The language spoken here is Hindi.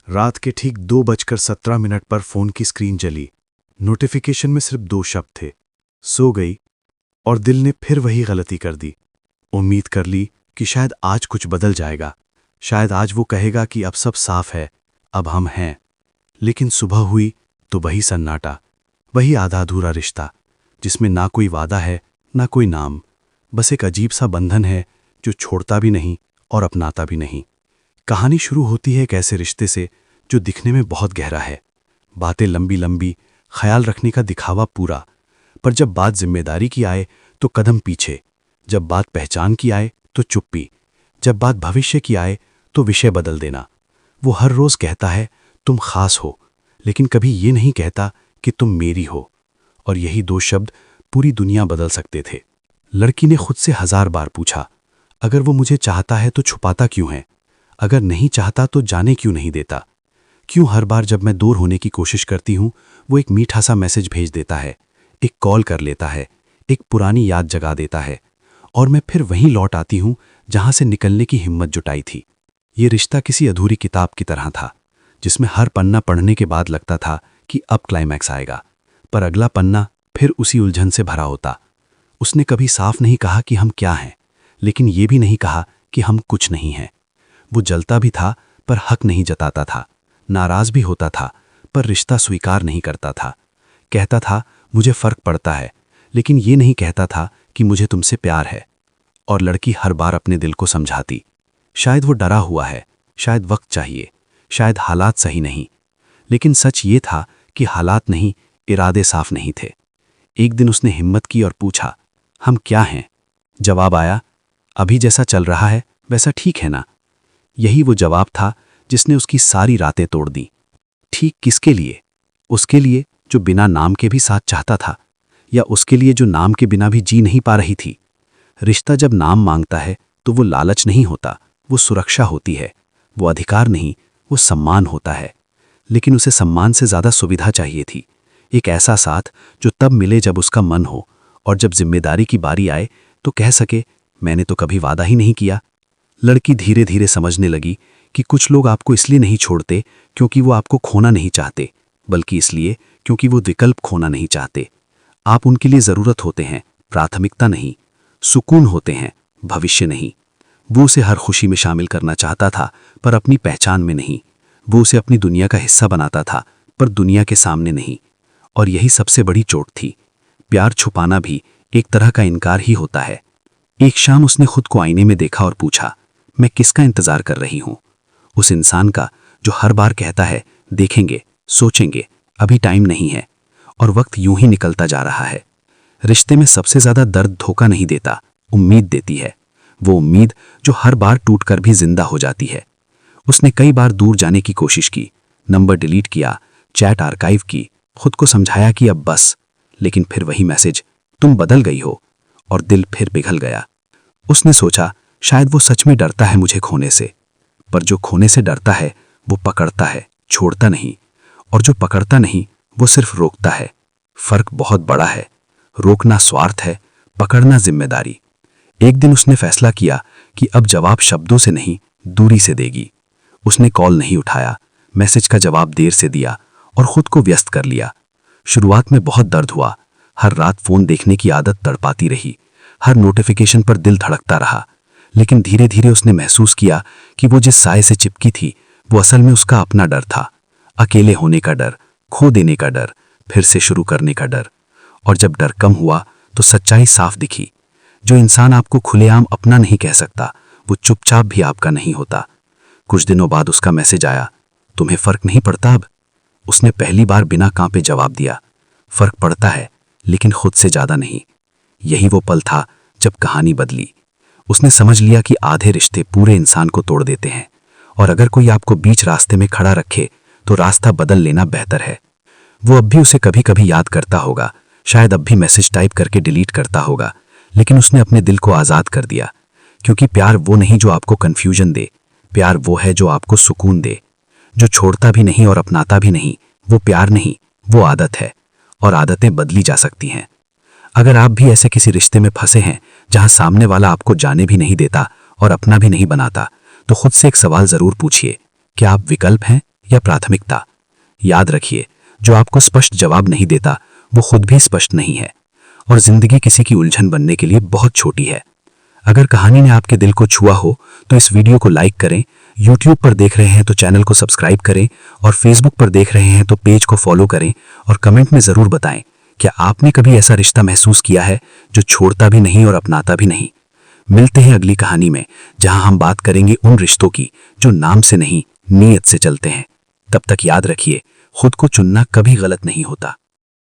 रात के ठीक 2:17 पर फोन की स्क्रीन जली। नोटिफिकेशन में सिर्फ 2 शब्द थे, सो गई। और दिल ने फिर वही गलती कर दी। उम्मीद कर ली कि शायद आज कुछ बदल जाएगा, शायद आज वो कहेगा कि अब सब साफ है, अब हम हैं। लेकिन सुबह हुई तो वही सन्नाटा, वही आधा अधूरा रिश्ता जिसमें ना कोई वादा है ना कोई नाम, बस एक अजीब सा बंधन है जो छोड़ता भी नहीं और अपनाता भी नहीं। कहानी शुरू होती है एक ऐसे रिश्ते से जो दिखने में बहुत गहरा है, बातें लंबी लंबी, ख्याल रखने का दिखावा पूरा, पर जब बात जिम्मेदारी की आए तो कदम पीछे, जब बात पहचान की आए तो चुप्पी, जब बात भविष्य की आए तो विषय बदल देना। वो हर रोज कहता है तुम खास हो, लेकिन कभी ये नहीं कहता कि तुम मेरी हो। और यही 2 शब्द पूरी दुनिया बदल सकते थे। लड़की ने खुद से 1000 बार पूछा, अगर वो मुझे चाहता है तो छुपाता क्यों है? अगर नहीं चाहता तो जाने क्यों नहीं देता? क्यों हर बार जब मैं दूर होने की कोशिश करती हूँ वो एक मीठा सा मैसेज भेज देता है, एक कॉल कर लेता है, एक पुरानी याद जगा देता है, और मैं फिर वहीं लौट आती हूँ जहां से निकलने की हिम्मत जुटाई थी। ये रिश्ता किसी अधूरी किताब की तरह था, जिसमें हर पन्ना पढ़ने के बाद लगता था कि अब क्लाइमैक्स आएगा, पर अगला पन्ना फिर उसी उलझन से भरा होता। उसने कभी साफ नहीं कहा कि हम क्या हैं, लेकिन ये भी नहीं कहा कि हम कुछ नहीं हैं। वो जलता भी था पर हक नहीं जताता था, नाराज भी होता था पर रिश्ता स्वीकार नहीं करता था। कहता था मुझे फर्क पड़ता है, लेकिन ये नहीं कहता था कि मुझे तुमसे प्यार है। और लड़की हर बार अपने दिल को समझाती, शायद वो डरा हुआ है, शायद वक्त चाहिए, शायद हालात सही नहीं। लेकिन सच ये था कि हालात नहीं, इरादे साफ नहीं थे। एक दिन उसने हिम्मत की और पूछा, हम क्या हैं? जवाब आया, अभी जैसा चल रहा है वैसा ठीक है ना? यही वो जवाब था जिसने उसकी सारी रातें तोड़ दी। ठीक किसके लिए? उसके लिए जो बिना नाम के भी साथ चाहता था, या उसके लिए जो नाम के बिना भी जी नहीं पा रही थी? रिश्ता जब नाम मांगता है तो वो लालच नहीं होता, वो सुरक्षा होती है। वो अधिकार नहीं, वो सम्मान होता है। लेकिन उसे सम्मान से ज्यादा सुविधा चाहिए थी, एक ऐसा साथ जो तब मिले जब उसका मन हो, और जब जिम्मेदारी की बारी आए तो कह सके मैंने तो कभी वादा ही नहीं किया। लड़की धीरे धीरे समझने लगी कि कुछ लोग आपको इसलिए नहीं छोड़ते क्योंकि वो आपको खोना नहीं चाहते, बल्कि इसलिए क्योंकि वो विकल्प खोना नहीं चाहते। आप उनके लिए जरूरत होते हैं, प्राथमिकता नहीं। सुकून होते हैं, भविष्य नहीं। वो उसे हर खुशी में शामिल करना चाहता था, पर अपनी पहचान में नहीं। वो उसे अपनी दुनिया का हिस्सा बनाता था, पर दुनिया के सामने नहीं। और यही सबसे बड़ी चोट थी। प्यार छुपाना भी एक तरह का इनकार ही होता है। एक शाम उसने खुद को आईने में देखा और पूछा, मैं किसका इंतजार कर रही हूं? उस इंसान का जो हर बार कहता है देखेंगे, सोचेंगे, अभी टाइम नहीं है, और वक्त यूं ही निकलता जा रहा है। रिश्ते में सबसे ज्यादा दर्द धोखा नहीं देता, उम्मीद देती है। वो उम्मीद जो हर बार टूटकर भी जिंदा हो जाती है। उसने कई बार दूर जाने की कोशिश की, नंबर डिलीट किया, चैट आर्काइव की, खुद को समझाया कि अब बस। लेकिन फिर वही मैसेज, तुम बदल गई हो, और दिल फिर पिघल गया। उसने सोचा शायद वो सच में डरता है मुझे खोने से। पर जो खोने से डरता है वो पकड़ता है, छोड़ता नहीं। और जो पकड़ता नहीं वो सिर्फ रोकता है। फर्क बहुत बड़ा है। रोकना स्वार्थ है, पकड़ना जिम्मेदारी। एक दिन उसने फैसला किया कि अब जवाब शब्दों से नहीं, दूरी से देगी। उसने कॉल नहीं उठाया, मैसेज का जवाब देर से दिया, और खुद को व्यस्त कर लिया। शुरुआत में बहुत दर्द हुआ। हर रात फोन देखने की आदत तड़पाती रही, हर नोटिफिकेशन पर दिल धड़कता रहा। लेकिन धीरे धीरे उसने महसूस किया कि वो जिस साए से चिपकी थी वो असल में उसका अपना डर था। अकेले होने का डर, खो देने का डर, फिर से शुरू करने का डर। और जब डर कम हुआ तो सच्चाई साफ दिखी। जो इंसान आपको खुलेआम अपना नहीं कह सकता, वो चुपचाप भी आपका नहीं होता। कुछ दिनों बाद उसका मैसेज आया, तुम्हें फर्क नहीं पड़ता अब? उसने पहली बार बिना कांपे जवाब दिया, फर्क पड़ता है, लेकिन खुद से ज्यादा नहीं। यही वो पल था जब कहानी बदली। उसने समझ लिया कि आधे रिश्ते पूरे इंसान को तोड़ देते हैं, और अगर कोई आपको बीच रास्ते में खड़ा रखे तो रास्ता बदल लेना बेहतर है। वो अब भी उसे कभी कभी याद करता होगा, शायद अब भी मैसेज टाइप करके डिलीट करता होगा, लेकिन उसने अपने दिल को आजाद कर दिया। क्योंकि प्यार वो नहीं जो आपको कंफ्यूजन दे, प्यार वो है जो आपको सुकून दे। जो छोड़ता भी नहीं और अपनाता भी नहीं, वो प्यार नहीं, वो आदत है। और आदतें बदली जा सकती हैं। अगर आप भी ऐसे किसी रिश्ते में फंसे हैं जहां सामने वाला आपको जाने भी नहीं देता और अपना भी नहीं बनाता, तो खुद से एक सवाल जरूर पूछिए, क्या आप विकल्प हैं या प्राथमिकता? याद रखिए, जो आपको स्पष्ट जवाब नहीं देता वो खुद भी स्पष्ट नहीं है, और जिंदगी किसी की उलझन बनने के लिए बहुत छोटी है। अगर कहानी ने आपके दिल को छुआ हो तो इस वीडियो को लाइक करें, यूट्यूब पर देख रहे हैं तो चैनल को सब्सक्राइब करें, और फेसबुक पर देख रहे हैं तो पेज को फॉलो करें, और कमेंट में ज़रूर बताएं क्या आपने कभी ऐसा रिश्ता महसूस किया है जो छोड़ता भी नहीं और अपनाता भी नहीं। मिलते हैं अगली कहानी में, जहां हम बात करेंगे उन रिश्तों की जो नाम से नहीं नीयत से चलते हैं। तब तक याद रखिए, खुद को चुनना कभी गलत नहीं होता।